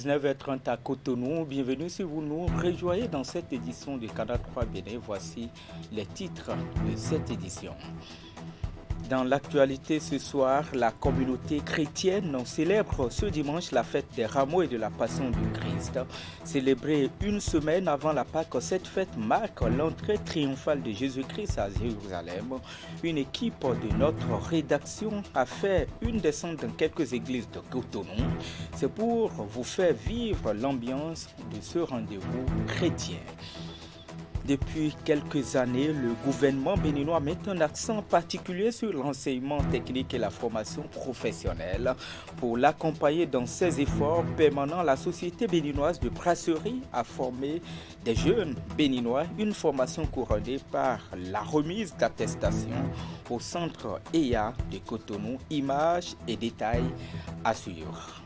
19h30 à Cotonou. Bienvenue si vous nous rejoignez dans cette édition du Canal 3 Bénin. Voici les titres de cette édition. Dans l'actualité ce soir, la communauté chrétienne célèbre ce dimanche la fête des rameaux et de la Passion du Christ. Célébrée une semaine avant la Pâque, cette fête marque l'entrée triomphale de Jésus-Christ à Jérusalem. Une équipe de notre rédaction a fait une descente dans quelques églises de Cotonou. C'est pour vous faire vivre l'ambiance de ce rendez-vous chrétien. Depuis quelques années, le gouvernement béninois met un accent particulier sur l'enseignement technique et la formation professionnelle. Pour l'accompagner dans ses efforts permanents, la Société béninoise de brasserie a formé des jeunes béninois une formation couronnée par la remise d'attestation au centre EA de Cotonou. Images et détails à suivre.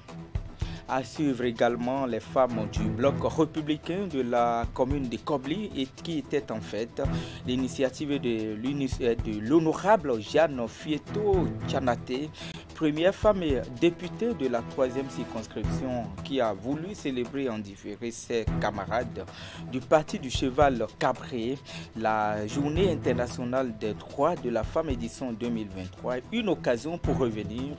À suivre également les femmes du bloc républicain de la commune de Kobli et qui était en fait l'initiative de l'honorable Jeanne Fieto Tchanaté, première femme et députée de la 3e circonscription qui a voulu célébrer en différé ses camarades du Parti du Cheval Cabré, la Journée internationale des droits de la femme édition 2023, une occasion pour revenir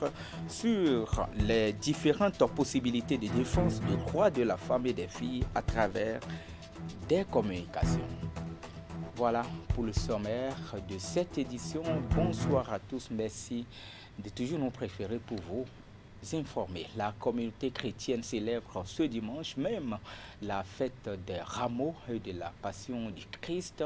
sur les différentes possibilités de défense des droits de la femme et des filles à travers des communications. Voilà pour le sommaire de cette édition. Bonsoir à tous, merci de toujours nous préférer pour vous informer. La communauté chrétienne célèbre ce dimanche même la fête des rameaux et de la Passion du Christ,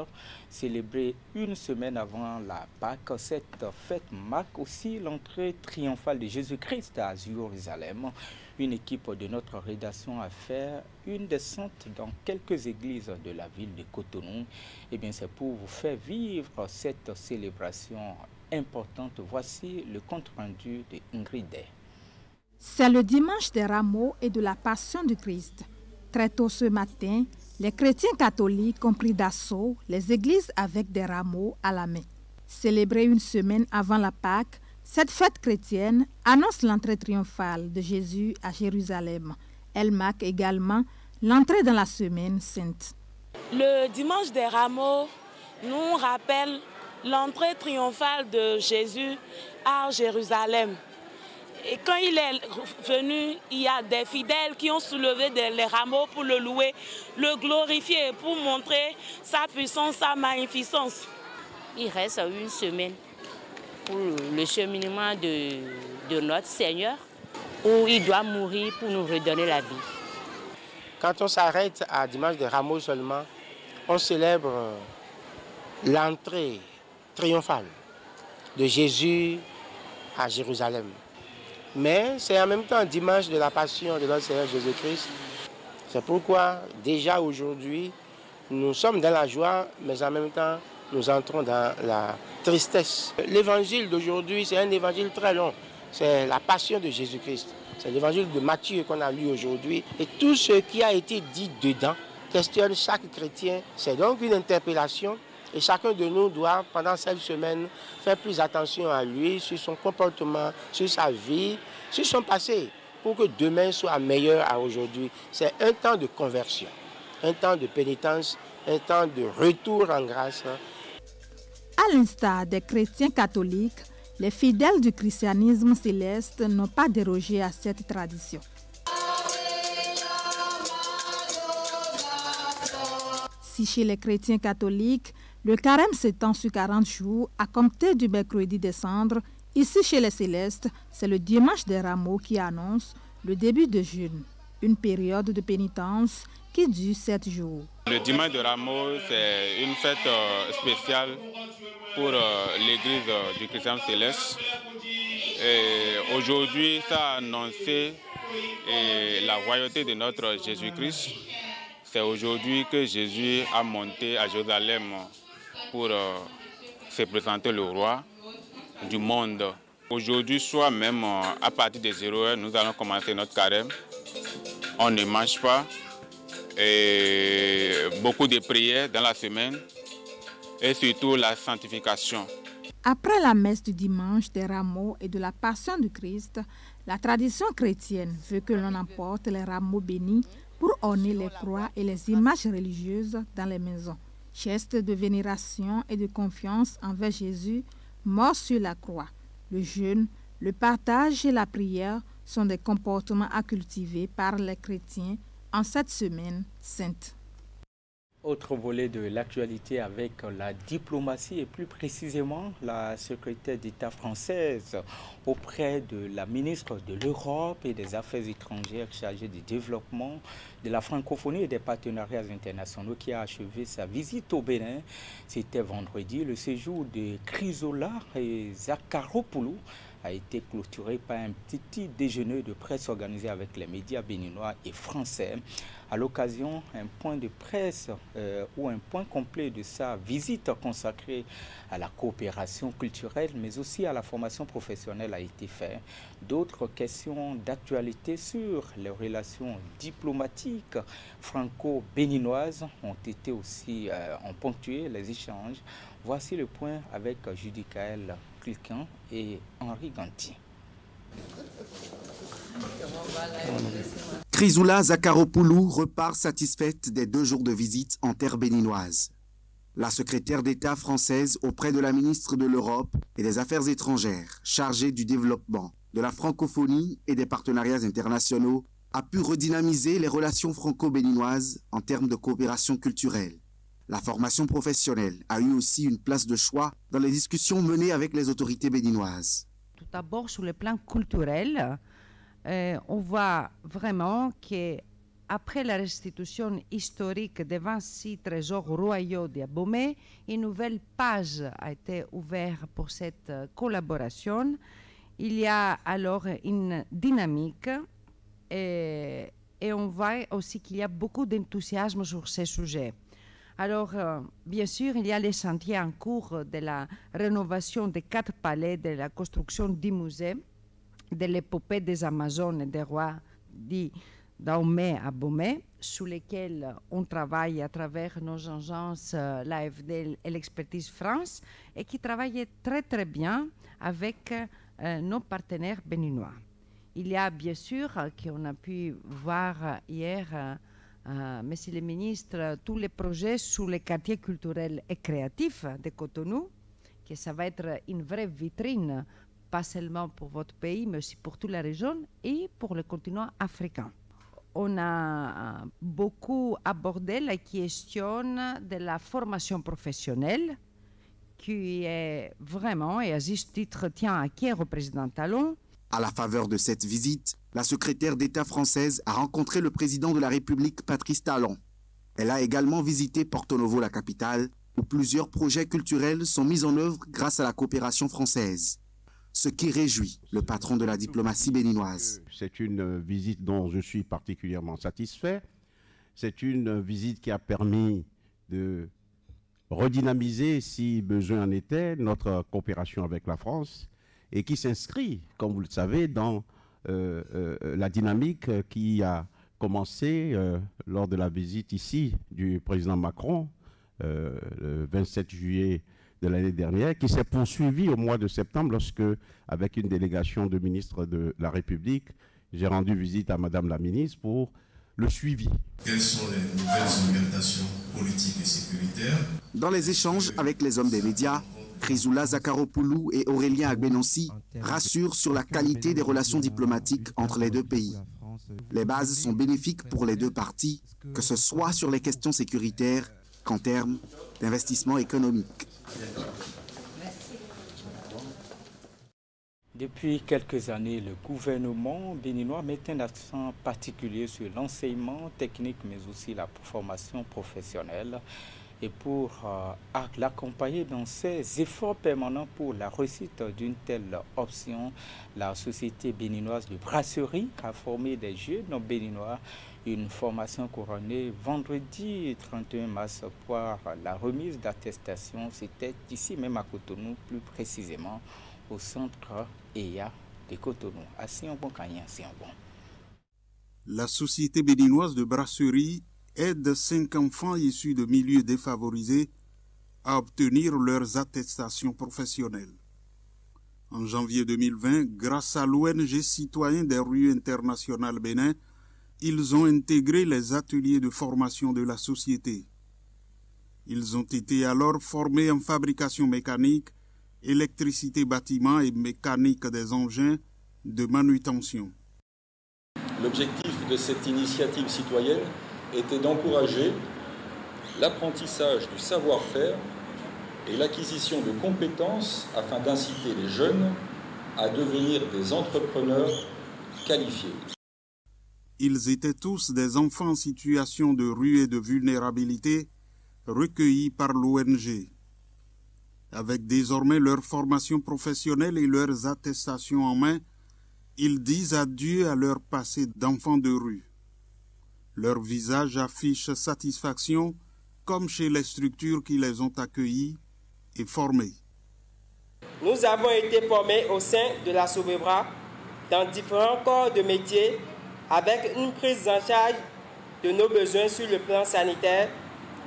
célébrée une semaine avant la Pâque. Cette fête marque aussi l'entrée triomphale de Jésus-Christ à Jérusalem. Une équipe de notre rédaction a fait une descente dans quelques églises de la ville de Cotonou. Et bien, c'est pour vous faire vivre cette célébration importante. Voici le compte rendu de Ingrid. C'est le dimanche des rameaux et de la Passion du Christ. Très tôt ce matin, les chrétiens catholiques ont pris d'assaut les églises avec des rameaux à la main. Célébrée une semaine avant la Pâque, cette fête chrétienne annonce l'entrée triomphale de Jésus à Jérusalem. Elle marque également l'entrée dans la semaine sainte. Le dimanche des rameaux nous rappelle l'entrée triomphale de Jésus à Jérusalem. Et quand il est venu, il y a des fidèles qui ont soulevé les rameaux pour le louer, le glorifier, pour montrer sa puissance, sa magnificence. Il reste une semaine pour le cheminement de notre Seigneur, où il doit mourir pour nous redonner la vie. Quand on s'arrête à dimanche des rameaux seulement, on célèbre l'entrée triomphale de Jésus à Jérusalem. Mais c'est en même temps dimanche de la Passion de notre Seigneur Jésus-Christ. C'est pourquoi déjà aujourd'hui, nous sommes dans la joie, mais en même temps, nous entrons dans la tristesse. L'évangile d'aujourd'hui, c'est un évangile très long. C'est la Passion de Jésus-Christ. C'est l'évangile de Matthieu qu'on a lu aujourd'hui. Et tout ce qui a été dit dedans questionne chaque chrétien. C'est donc une interpellation. Et chacun de nous doit, pendant cette semaine, faire plus attention à lui, sur son comportement, sur sa vie, sur son passé, pour que demain soit meilleur à aujourd'hui. C'est un temps de conversion, un temps de pénitence, un temps de retour en grâce. À l'instar des chrétiens catholiques, les fidèles du christianisme céleste n'ont pas dérogé à cette tradition. Si chez les chrétiens catholiques, le carême s'étend sur 40 jours à compter du mercredi des cendres, ici chez les célestes, c'est le dimanche des rameaux qui annonce le début de jeûne, une période de pénitence qui dure 7 jours. Le dimanche des rameaux, c'est une fête spéciale pour l'église du christianisme céleste. Et aujourd'hui, ça a annoncé la royauté de notre Jésus-Christ. C'est aujourd'hui que Jésus a monté à Jérusalem pour se présenter le roi du monde. Aujourd'hui soir même, à partir de 0h, nous allons commencer notre carême. On ne mange pas. Et beaucoup de prières dans la semaine et surtout la sanctification. Après la messe du dimanche des rameaux et de la passion du Christ, la tradition chrétienne veut que l'on emporte les rameaux bénis pour orner les croix et les images religieuses dans les maisons. Geste de vénération et de confiance envers Jésus, mort sur la croix. Le jeûne, le partage et la prière sont des comportements à cultiver par les chrétiens en cette semaine sainte. Autre volet de l'actualité avec la diplomatie et plus précisément la secrétaire d'État française auprès de la ministre de l'Europe et des Affaires étrangères chargée du développement, de la francophonie et des partenariats internationaux qui a achevé sa visite au Bénin. C'était vendredi. Le séjour de Chrysoula et Zakharopoulou a été clôturé par un petit déjeuner de presse organisé avec les médias béninois et français. À l'occasion, un point de presse ou un point complet de sa visite consacrée à la coopération culturelle, mais aussi à la formation professionnelle a été fait. D'autres questions d'actualité sur les relations diplomatiques franco-béninoises ont été aussi ont ponctué les échanges. Voici le point avec Judicaël Cliquin et Henri Ganti. Chrysoula Zakharopoulou repart satisfaite des 2 jours de visite en terre béninoise. La secrétaire d'État française auprès de la ministre de l'Europe et des Affaires étrangères, chargée du développement, de la francophonie et des partenariats internationaux, a pu redynamiser les relations franco-béninoises en termes de coopération culturelle. La formation professionnelle a eu aussi une place de choix dans les discussions menées avec les autorités béninoises. Tout d'abord, sur le plan culturel, on voit vraiment qu'après la restitution historique des 26 trésors royaux d'Abomey, une nouvelle page a été ouverte pour cette collaboration. Il y a alors une dynamique et on voit aussi qu'il y a beaucoup d'enthousiasme sur ces sujets. Alors, bien sûr, il y a les chantiers en cours de la rénovation des 4 palais, de la construction du musée, de l'épopée des Amazones et des rois dits Dahomey à Abomey, sur lesquels on travaille à travers nos agences, l'AFD et l'Expertise France, et qui travaillent très très bien avec nos partenaires béninois. Il y a bien sûr, qu'on a pu voir hier, Monsieur le ministre, tous les projets sur les quartiers culturels et créatifs de Cotonou, que ça va être une vraie vitrine, pas seulement pour votre pays, mais aussi pour toute la région et pour le continent africain. On a beaucoup abordé la question de la formation professionnelle, qui est vraiment, et à juste titre, tient à cœur au président Talon. À la faveur de cette visite, la secrétaire d'État française a rencontré le président de la République, Patrice Talon. Elle a également visité Porto Novo, la capitale, où plusieurs projets culturels sont mis en œuvre grâce à la coopération française. Ce qui réjouit le patron de la diplomatie béninoise. C'est une visite dont je suis particulièrement satisfait. C'est une visite qui a permis de redynamiser, si besoin en était, notre coopération avec la France et qui s'inscrit, comme vous le savez, dans la dynamique qui a commencé lors de la visite ici du président Macron le 27 juillet de l'année dernière, qui s'est poursuivie au mois de septembre lorsque, avec une délégation de ministres de la République, j'ai rendu visite à Madame la ministre pour le suivi. Quelles sont les nouvelles orientations politiques et sécuritaires? Dans les échanges avec les hommes des médias, Chrysoula Zakharopoulou et Aurélien Agbenonsi rassurent sur la qualité des relations diplomatiques entre les 2 pays. Les bases sont bénéfiques pour les 2 parties, que ce soit sur les questions sécuritaires qu'en termes d'investissement économique. Depuis quelques années, le gouvernement béninois met un accent particulier sur l'enseignement technique, mais aussi la formation professionnelle. Et pour l'accompagner dans ses efforts permanents pour la réussite d'une telle option, la Société béninoise de brasserie a formé des jeunes béninois une formation couronnée vendredi 31 mars pour la remise d'attestation. C'était ici même à Cotonou, plus précisément au centre EIA de Cotonou, à Sionbon, Kanya, Sionbon. La Société béninoise de brasserie aide 5 enfants issus de milieux défavorisés à obtenir leurs attestations professionnelles. En janvier 2020, grâce à l'ONG Citoyens des rues internationales Bénin, ils ont intégré les ateliers de formation de la société. Ils ont été alors formés en fabrication mécanique, électricité bâtiment et mécanique des engins de manutention. L'objectif de cette initiative citoyenne était d'encourager l'apprentissage du savoir-faire et l'acquisition de compétences afin d'inciter les jeunes à devenir des entrepreneurs qualifiés. Ils étaient tous des enfants en situation de rue et de vulnérabilité recueillis par l'ONG. Avec désormais leur formation professionnelle et leurs attestations en main, ils disent adieu à leur passé d'enfants de rue. Leur visage affiche satisfaction, comme chez les structures qui les ont accueillis et formés. Nous avons été formés au sein de la Sobebra dans différents corps de métier avec une prise en charge de nos besoins sur le plan sanitaire,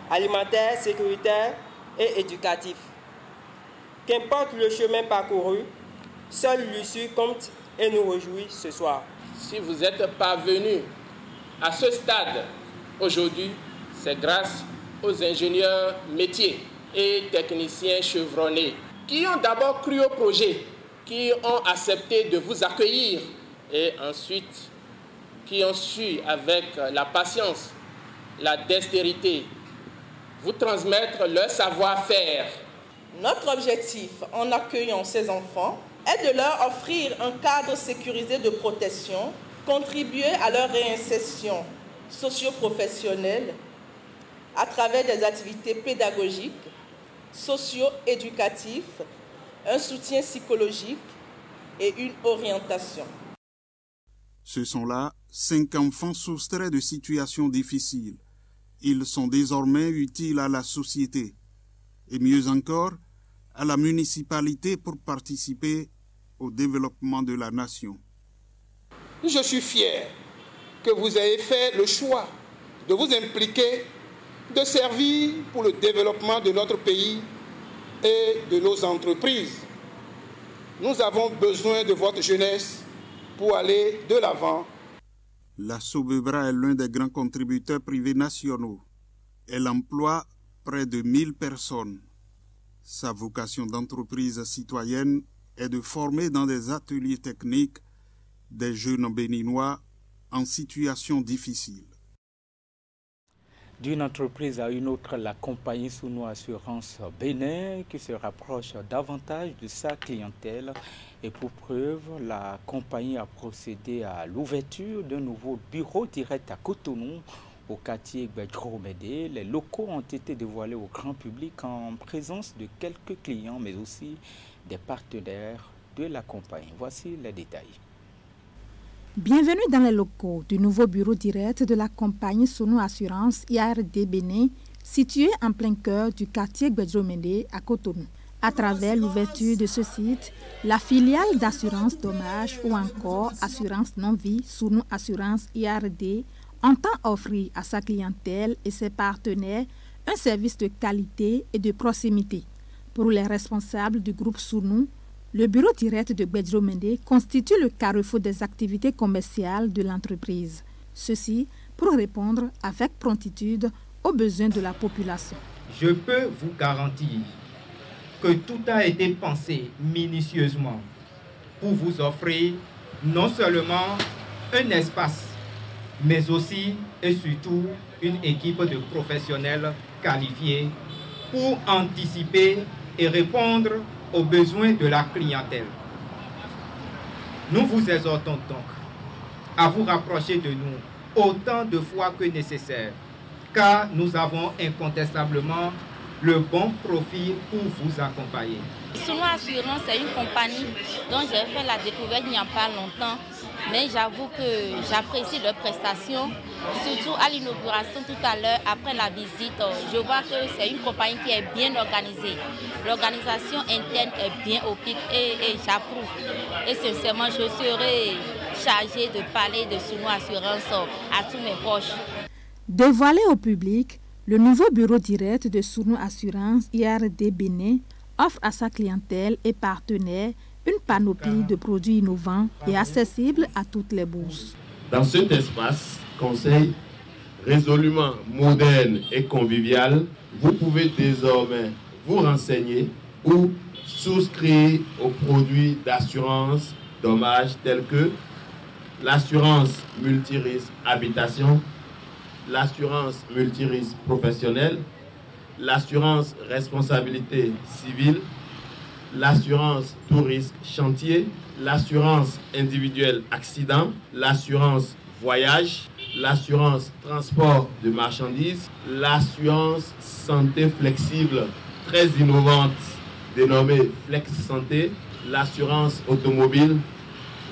alimentaire, sécuritaire et éducatif. Qu'importe le chemin parcouru, seule l'issue compte et nous réjouit ce soir. Si vous êtes parvenus à ce stade aujourd'hui, c'est grâce aux ingénieurs métiers et techniciens chevronnés qui ont d'abord cru au projet, qui ont accepté de vous accueillir et ensuite qui ont su avec la patience, la dextérité, vous transmettre leur savoir-faire. Notre objectif en accueillant ces enfants est de leur offrir un cadre sécurisé de protection, contribuer à leur réinsertion socio-professionnelle à travers des activités pédagogiques, socio-éducatives, un soutien psychologique et une orientation. Ce sont là 5 enfants soustraits de situations difficiles. Ils sont désormais utiles à la société et mieux encore à la municipalité pour participer au développement de la nation. Je suis fier que vous ayez fait le choix de vous impliquer, de servir pour le développement de notre pays et de nos entreprises. Nous avons besoin de votre jeunesse pour aller de l'avant. La Sobebra est l'un des grands contributeurs privés nationaux. Elle emploie près de 1000 personnes. Sa vocation d'entreprise citoyenne est de former dans des ateliers techniques des jeunes béninois en situation difficile. D'une entreprise à une autre, la compagnie Sounou Assurance Bénin qui se rapproche davantage de sa clientèle. Et pour preuve, la compagnie a procédé à l'ouverture d'un nouveau bureau direct à Cotonou, au quartier Gbedjro-Médé. Les locaux ont été dévoilés au grand public en présence de quelques clients, mais aussi des partenaires de la compagnie. Voici les détails. Bienvenue dans les locaux du nouveau bureau direct de la compagnie Sounou Assurance IARD Bénin, situé en plein cœur du quartier Gbedjro-Médé à Cotonou. À travers l'ouverture de ce site, la filiale d'assurance dommages ou encore assurance non-vie Sounou Assurance IARD entend offrir à sa clientèle et ses partenaires un service de qualité et de proximité. Pour les responsables du groupe Sounou, le bureau direct de Gbedjro-Médé constitue le carrefour des activités commerciales de l'entreprise. Ceci pour répondre avec promptitude aux besoins de la population. Je peux vous garantir que tout a été pensé minutieusement pour vous offrir non seulement un espace, mais aussi et surtout une équipe de professionnels qualifiés pour anticiper et répondre aux besoins de la clientèle. Nous vous exhortons donc à vous rapprocher de nous autant de fois que nécessaire, car nous avons incontestablement le bon profil pour vous accompagner. Sounou Assurance est une compagnie dont j'ai fait la découverte il n'y a pas longtemps, mais j'avoue que j'apprécie leurs prestations, surtout à l'inauguration tout à l'heure, après la visite. Je vois que c'est une compagnie qui est bien organisée. L'organisation interne est bien au pic et j'approuve. Et sincèrement, je serai chargée de parler de Sounou Assurance à tous mes proches. Dévoilé au public, Le nouveau bureau direct de Sounou Assurance IRD Bénin offre à sa clientèle et partenaires une panoplie de produits innovants et accessibles à toutes les bourses. Dans cet espace conseil résolument moderne et convivial, vous pouvez désormais vous renseigner ou souscrire aux produits d'assurance dommages tels que l'assurance multirisque habitation, l'assurance multirisque professionnelle, l'assurance responsabilité civile, l'assurance tout risque chantier, l'assurance individuelle accident, l'assurance voyage, l'assurance transport de marchandises, l'assurance santé flexible très innovante dénommée Flex Santé, l'assurance automobile,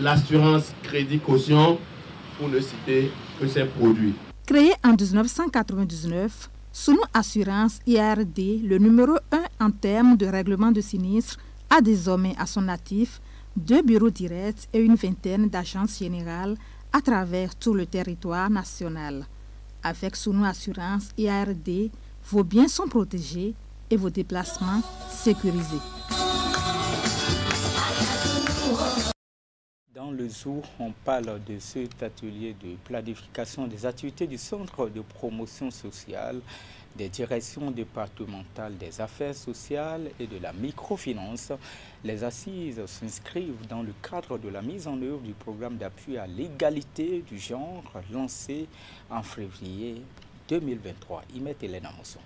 l'assurance crédit caution, pour ne citer que ces produits. Créé en 1999, Sounou Assurance IRD, le numéro 1 en termes de règlement de sinistres, a désormais à son actif 2 bureaux directs et une vingtaine d'agences générales à travers tout le territoire national. Avec Sounou Assurance IRD, vos biens sont protégés et vos déplacements sécurisés. Dans le jour, on parle de cet atelier de planification des activités du Centre de promotion sociale, des directions départementales des affaires sociales et de la microfinance. Les assises s'inscrivent dans le cadre de la mise en œuvre du programme d'appui à l'égalité du genre lancé en février 2023. Imet Hélène Mosson.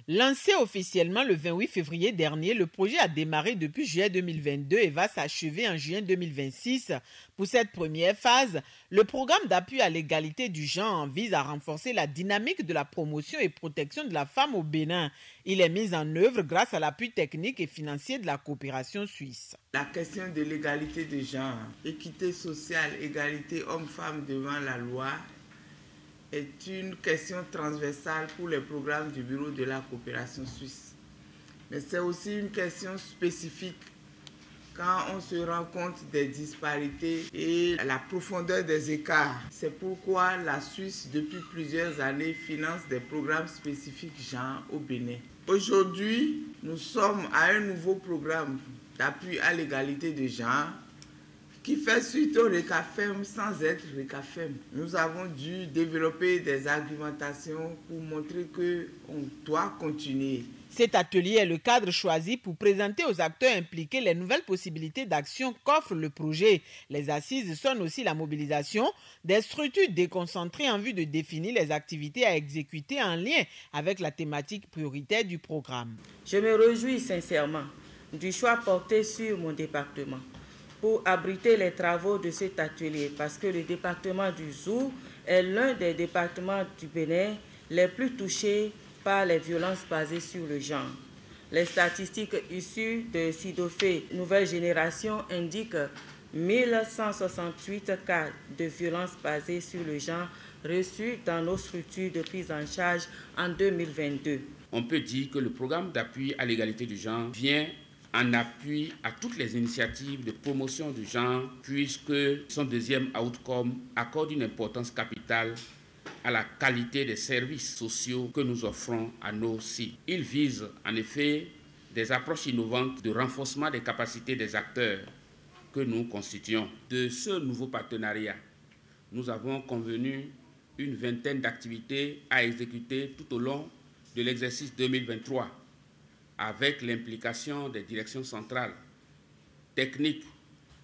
Lancé officiellement le 28 février dernier, le projet a démarré depuis juillet 2022 et va s'achever en juin 2026. Pour cette première phase, le programme d'appui à l'égalité du genre vise à renforcer la dynamique de la promotion et protection de la femme au Bénin. Il est mis en œuvre grâce à l'appui technique et financier de la coopération suisse. La question de l'égalité de genre, équité sociale, égalité hommes-femmes devant la loi, est une question transversale pour les programmes du Bureau de la coopération suisse. Mais c'est aussi une question spécifique quand on se rend compte des disparités et la profondeur des écarts. C'est pourquoi la Suisse, depuis plusieurs années, finance des programmes spécifiques genre au Bénin. Aujourd'hui, nous sommes à un nouveau programme d'appui à l'égalité de genre qui fait suite au RECAFEM sans être RECAFEM. Nous avons dû développer des argumentations pour montrer qu'on doit continuer. Cet atelier est le cadre choisi pour présenter aux acteurs impliqués les nouvelles possibilités d'action qu'offre le projet. Les assises sonnent aussi la mobilisation des structures déconcentrées en vue de définir les activités à exécuter en lien avec la thématique prioritaire du programme. Je me réjouis sincèrement du choix porté sur mon département pour abriter les travaux de cet atelier parce que le département du Zou est l'un des départements du Bénin les plus touchés par les violences basées sur le genre. Les statistiques issues de SIDOFE Nouvelle Génération indiquent 1168 cas de violences basées sur le genre reçus dans nos structures de prise en charge en 2022. On peut dire que le programme d'appui à l'égalité du genre vient en appui à toutes les initiatives de promotion du genre, puisque son deuxième outcome accorde une importance capitale à la qualité des services sociaux que nous offrons à nos sites. Il vise en effet des approches innovantes de renforcement des capacités des acteurs que nous constituons. De ce nouveau partenariat, nous avons convenu une vingtaine d'activités à exécuter tout au long de l'exercice 2023, avec l'implication des directions centrales, techniques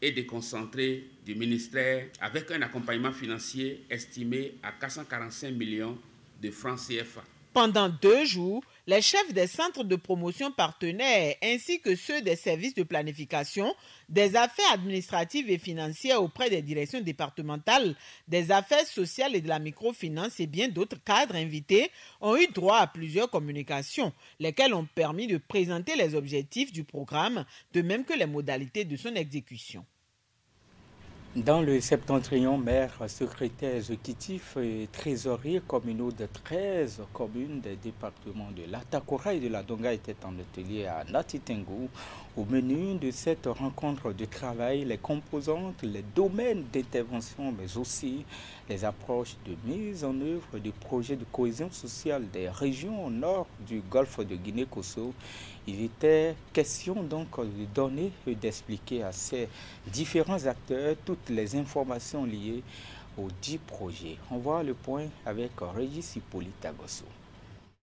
et déconcentrées du ministère, avec un accompagnement financier estimé à 445 millions de francs CFA. Pendant 2 jours, les chefs des centres de promotion partenaires ainsi que ceux des services de planification, des affaires administratives et financières auprès des directions départementales, des affaires sociales et de la microfinance et bien d'autres cadres invités ont eu droit à plusieurs communications, lesquelles ont permis de présenter les objectifs du programme, de même que les modalités de son exécution. Dans le septentrion, maire, secrétaire exécutif et trésorier communaux de 13 communes des départements de l'Atakora et de la Donga étaient en atelier à Natitengu. Au menu de cette rencontre de travail, les composantes, les domaines d'intervention, mais aussi les approches de mise en œuvre des projets de cohésion sociale des régions au nord du golfe de Guinée-Kosso. Il était question donc de donner et d'expliquer à ces différents acteurs toutes les informations liées aux 10 projets. On voit le point avec Régis Hippolyte Agosso.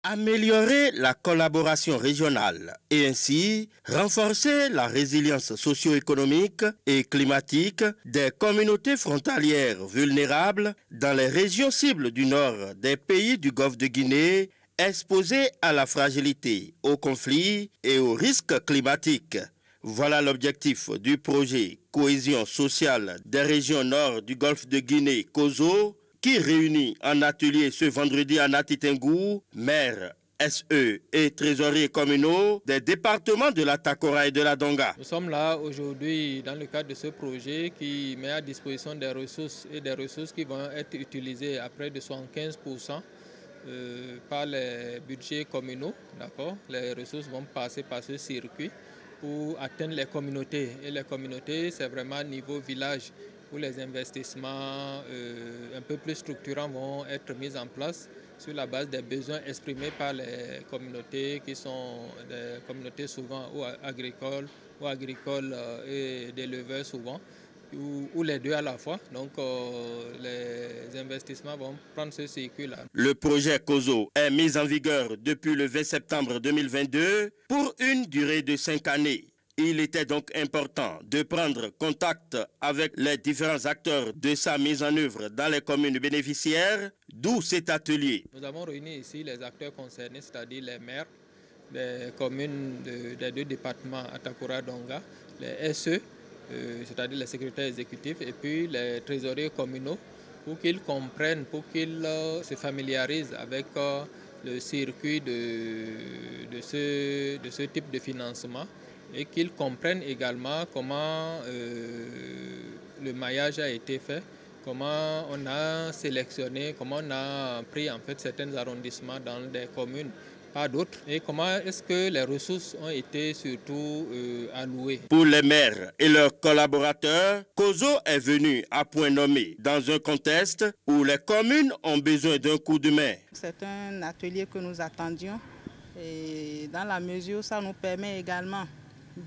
Améliorer la collaboration régionale et ainsi renforcer la résilience socio-économique et climatique des communautés frontalières vulnérables dans les régions cibles du nord des pays du Golfe de Guinée, exposés à la fragilité, aux conflits et aux risques climatiques. Voilà l'objectif du projet Cohésion sociale des régions nord du Golfe de Guinée, Kozo, qui réunit en atelier ce vendredi à Natitengu, maire, SE et trésoriers communaux des départements de l'Atakora et de la Donga. Nous sommes là aujourd'hui dans le cadre de ce projet qui met à disposition des ressources et des ressources qui vont être utilisées à près de 75% par les budgets communaux. Les ressources vont passer par ce circuit pour atteindre les communautés. Et les communautés, c'est vraiment niveau village, où les investissements un peu plus structurants vont être mis en place sur la base des besoins exprimés par les communautés qui sont des communautés souvent ou agricoles et d'éleveurs souvent, ou les deux à la fois. Donc les investissements vont prendre ce circuit-là. Le projet Kozo est mis en vigueur depuis le 20 septembre 2022 pour une durée de 5 années. Il était donc important de prendre contact avec les différents acteurs de sa mise en œuvre dans les communes bénéficiaires, d'où cet atelier. Nous avons réuni ici les acteurs concernés, c'est-à-dire les maires des communes des deux départements Atakora-Donga, les SE, c'est-à-dire les secrétaires exécutifs, et puis les trésoriers communaux, pour qu'ils comprennent, pour qu'ils se familiarisent avec le circuit de ce type de financement, et qu'ils comprennent également comment le maillage a été fait, comment on a sélectionné, comment on a pris en fait certains arrondissements dans des communes, pas d'autres, et comment est-ce que les ressources ont été surtout allouées. Pour les maires et leurs collaborateurs, Kozo est venu à point nommé dans un contexte où les communes ont besoin d'un coup de main. C'est un atelier que nous attendions et dans la mesure où ça nous permet également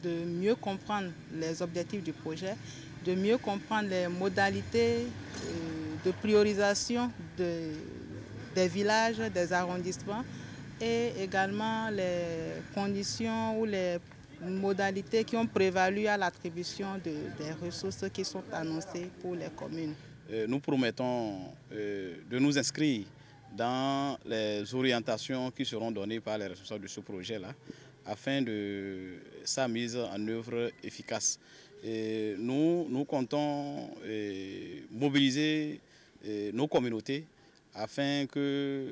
de mieux comprendre les objectifs du projet, de mieux comprendre les modalités de priorisation des villages, des arrondissements et également les conditions ou les modalités qui ont prévalu à l'attribution des ressources qui sont annoncées pour les communes. Nous promettons de nous inscrire dans les orientations qui seront données par les responsables de ce projet-là, afin de sa mise en œuvre efficace. Et nous comptons mobiliser nos communautés afin que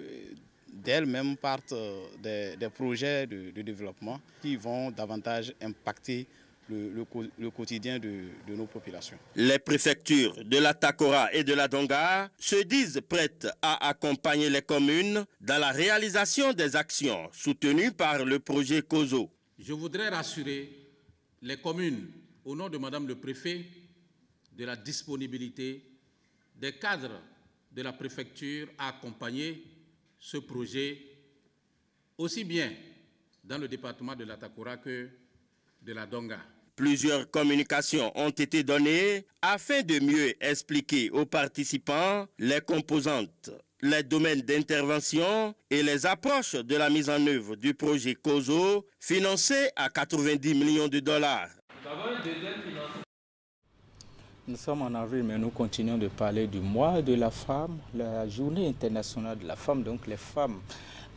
d'elles-mêmes partent des projets de développement qui vont davantage impacter le quotidien de nos populations. Les préfectures de l'Atakora et de la Donga se disent prêtes à accompagner les communes dans la réalisation des actions soutenues par le projet Kozo. Je voudrais rassurer les communes, au nom de Madame le Préfet, de la disponibilité des cadres de la préfecture à accompagner ce projet, aussi bien dans le département de l'Atakora que de la Donga. Plusieurs communications ont été données afin de mieux expliquer aux participants les composantes, les domaines d'intervention et les approches de la mise en œuvre du projet Kozo, financé à 90 millions de dollars. Nous sommes en avril, mais nous continuons de parler du mois de la femme, la journée internationale de la femme, donc les femmes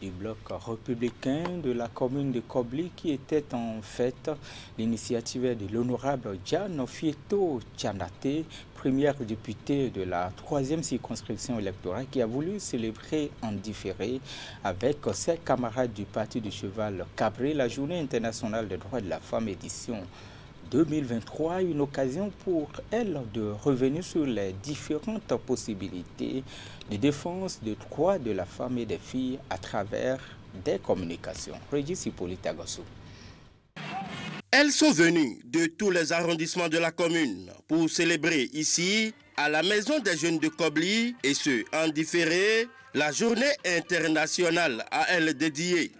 du bloc républicain de la commune de Kobli qui était en fait l'initiative de l'honorable Diane Fieto Tchanate, première députée de la 3e circonscription électorale, qui a voulu célébrer en différé avec ses camarades du parti du cheval Cabré la journée internationale des droits de la femme édition 2023, une occasion pour elle de revenir sur les différentes possibilités de défense des droits de la femme et des filles à travers des communications. Régis Hippolyte Agassou. Elles sont venues de tous les arrondissements de la commune pour célébrer ici, à la Maison des Jeunes de Kobli, et ce, en différé, la journée internationale à elle dédiée.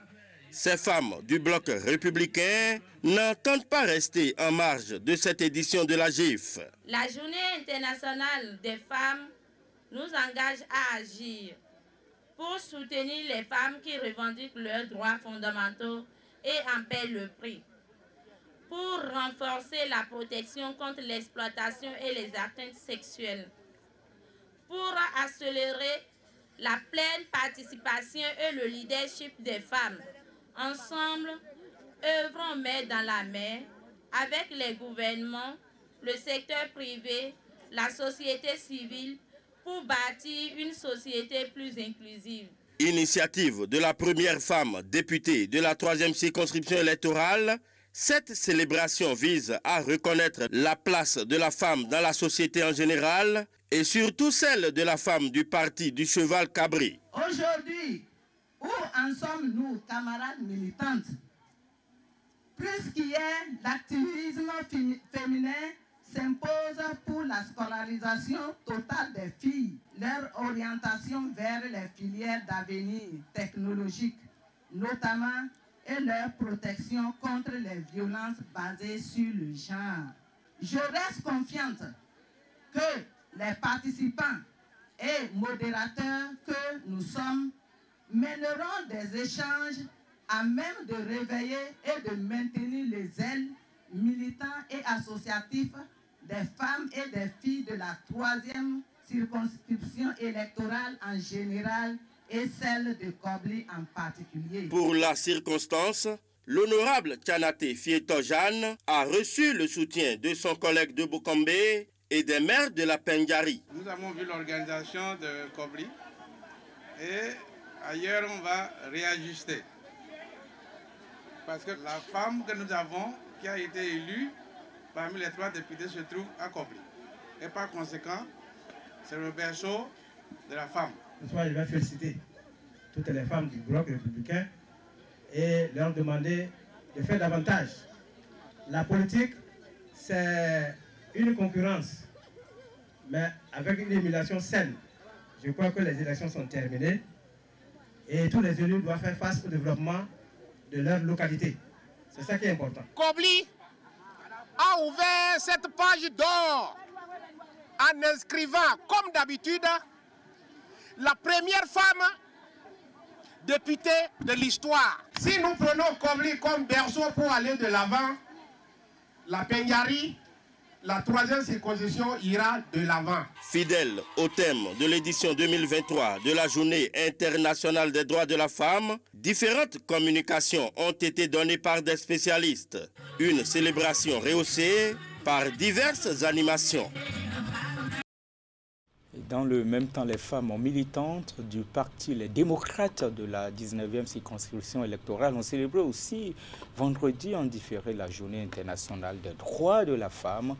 Ces femmes du bloc républicain n'entendent pas rester en marge de cette édition de la GIF. La journée internationale des femmes nous engage à agir pour soutenir les femmes qui revendiquent leurs droits fondamentaux et en paient le prix, pour renforcer la protection contre l'exploitation et les atteintes sexuelles, pour accélérer la pleine participation et le leadership des femmes. Ensemble, œuvrons main dans la main avec les gouvernements, le secteur privé, la société civile pour bâtir une société plus inclusive. Initiative de la première femme députée de la 3e circonscription électorale, cette célébration vise à reconnaître la place de la femme dans la société en général et surtout celle de la femme du parti du cheval cabré. Aujourd'hui, où en sommes-nous, camarades militantes? Plus qu'hier, l'activisme féminin s'impose pour la scolarisation totale des filles, leur orientation vers les filières d'avenir technologique, notamment, et leur protection contre les violences basées sur le genre. Je reste confiante que les participants et modérateurs que nous sommes mèneront des échanges à même de réveiller et de maintenir les ailes militants et associatifs des femmes et des filles de la 3e circonscription électorale en général et celle de Kobli en particulier. Pour la circonstance, l'honorable Tchanate Fietojane a reçu le soutien de son collègue de Bokombe et des maires de la Pendjari. Nous avons vu l'organisation de Kobli et ailleurs on va réajuster. Parce que la femme que nous avons, qui a été élue parmi les 3 députés, se trouve à Kobli. Et par conséquent, c'est le berceau de la femme. Ce soir, je vais féliciter toutes les femmes du bloc républicain et leur demander de faire davantage. La politique, c'est une concurrence, mais avec une émulation saine. Je crois que les élections sont terminées et tous les élus doivent faire face au développement de leur localité. C'est ça qui est important. Kobli a ouvert cette page d'or en inscrivant, comme d'habitude, la première femme députée de l'histoire. Si nous prenons Kobli comme berceau pour aller de l'avant, la Pendjari, la 3e circonscription ira de l'avant. Fidèle au thème de l'édition 2023 de la Journée internationale des droits de la femme, différentes communications ont été données par des spécialistes. Une célébration rehaussée par diverses animations. Dans le même temps, les femmes militantes du parti Les Démocrates de la 19e circonscription électorale ont célébré aussi vendredi en différé la Journée internationale des droits de la femme.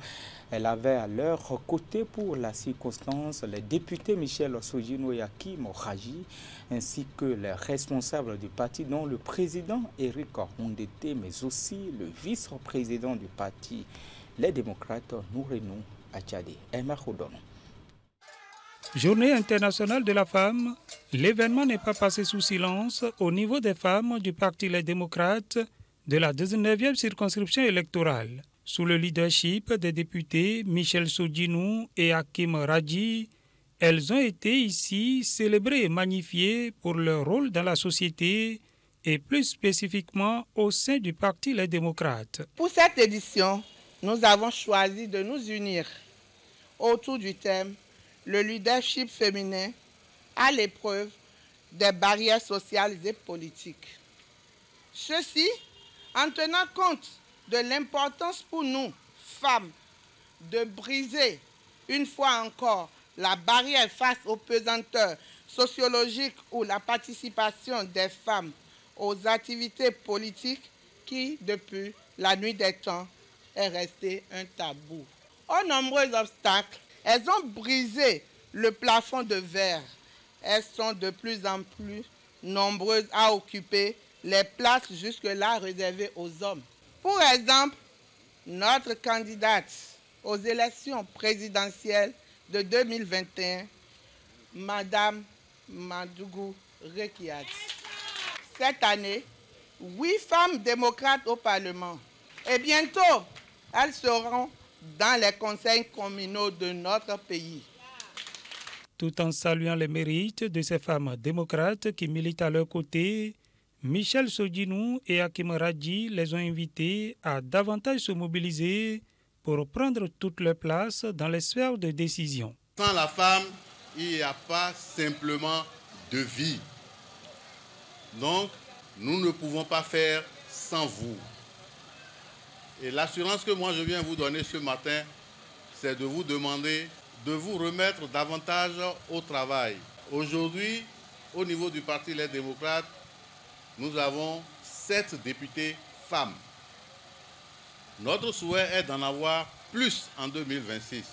Elle avait à leur côté pour la circonstance les députés Michel Sojino et Hakim Raji, ainsi que les responsables du parti, dont le président Eric Ondete, mais aussi le vice-président du parti Les Démocrates, Nourenou Achade. Emma Khodono. Journée internationale de la femme, l'événement n'est pas passé sous silence au niveau des femmes du Parti Les Démocrates de la 19e circonscription électorale. Sous le leadership des députés Michel Sodjinou et Hakim Raji, elles ont été ici célébrées et magnifiées pour leur rôle dans la société et plus spécifiquement au sein du Parti Les Démocrates. Pour cette édition, nous avons choisi de nous unir autour du thème « Le leadership féminin à l'épreuve des barrières sociales et politiques ». Ceci en tenant compte de l'importance pour nous, femmes, de briser une fois encore la barrière face aux pesanteurs sociologiques ou la participation des femmes aux activités politiques qui, depuis la nuit des temps, est resté un tabou. Aux nombreux obstacles, elles ont brisé le plafond de verre. Elles sont de plus en plus nombreuses à occuper les places jusque-là réservées aux hommes. Pour exemple, notre candidate aux élections présidentielles de 2021, Madame Madougou Rekiat. Cette année, 8 femmes démocrates au Parlement. Et bientôt, elles seront dans les conseils communaux de notre pays. Tout en saluant les mérites de ces femmes démocrates qui militent à leur côté, Michel Sodinou et Hakim Radji les ont invités à davantage se mobiliser pour prendre toute leur place dans les sphères de décision. Sans la femme, il n'y a pas simplement de vie. Donc, nous ne pouvons pas faire sans vous. Et l'assurance que moi je viens vous donner ce matin, c'est de vous demander de vous remettre davantage au travail. Aujourd'hui, au niveau du Parti Les Démocrates, nous avons 7 députés femmes. Notre souhait est d'en avoir plus en 2026.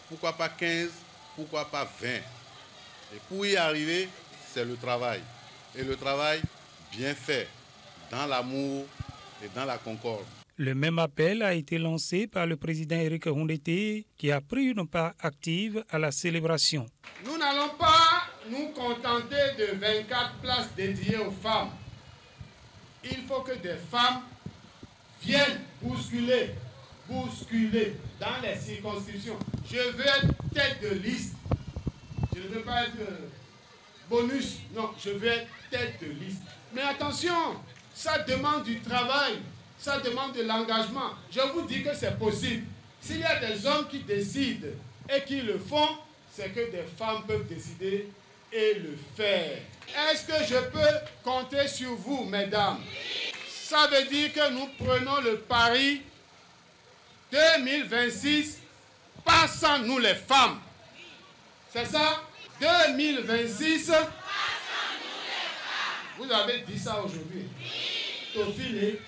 Pourquoi pas 15, pourquoi pas 20? Et pour y arriver, c'est le travail. Et le travail bien fait, dans l'amour et dans la concorde. Le même appel a été lancé par le président Éric Rondeté, qui a pris une part active à la célébration. Nous n'allons pas nous contenter de 24 places dédiées aux femmes. Il faut que des femmes viennent bousculer dans les circonscriptions. Je veux être tête de liste. Je ne veux pas être bonus. Non, je veux être tête de liste. Mais attention, ça demande du travail. Ça demande de l'engagement. Je vous dis que c'est possible. S'il y a des hommes qui décident et qui le font, c'est que des femmes peuvent décider et le faire. Est-ce que je peux compter sur vous, mesdames? Ça veut dire que nous prenons le pari 2026, pas sans nous les femmes. C'est ça? 2026, pas sans nous les femmes. Vous avez dit ça aujourd'hui. Tofile.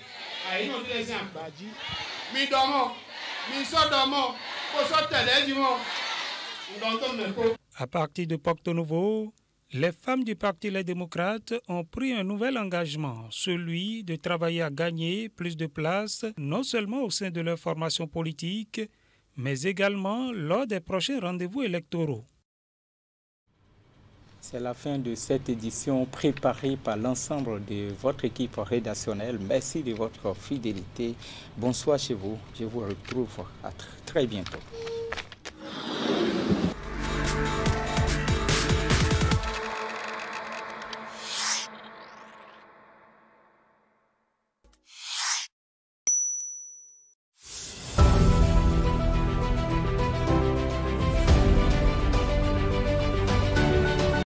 À partir de Porto Novo, les femmes du Parti Les Démocrates ont pris un nouvel engagement, celui de travailler à gagner plus de places, non seulement au sein de leur formation politique, mais également lors des prochains rendez-vous électoraux. C'est la fin de cette édition préparée par l'ensemble de votre équipe rédactionnelle. Merci de votre fidélité. Bonsoir chez vous. Je vous retrouve à très bientôt.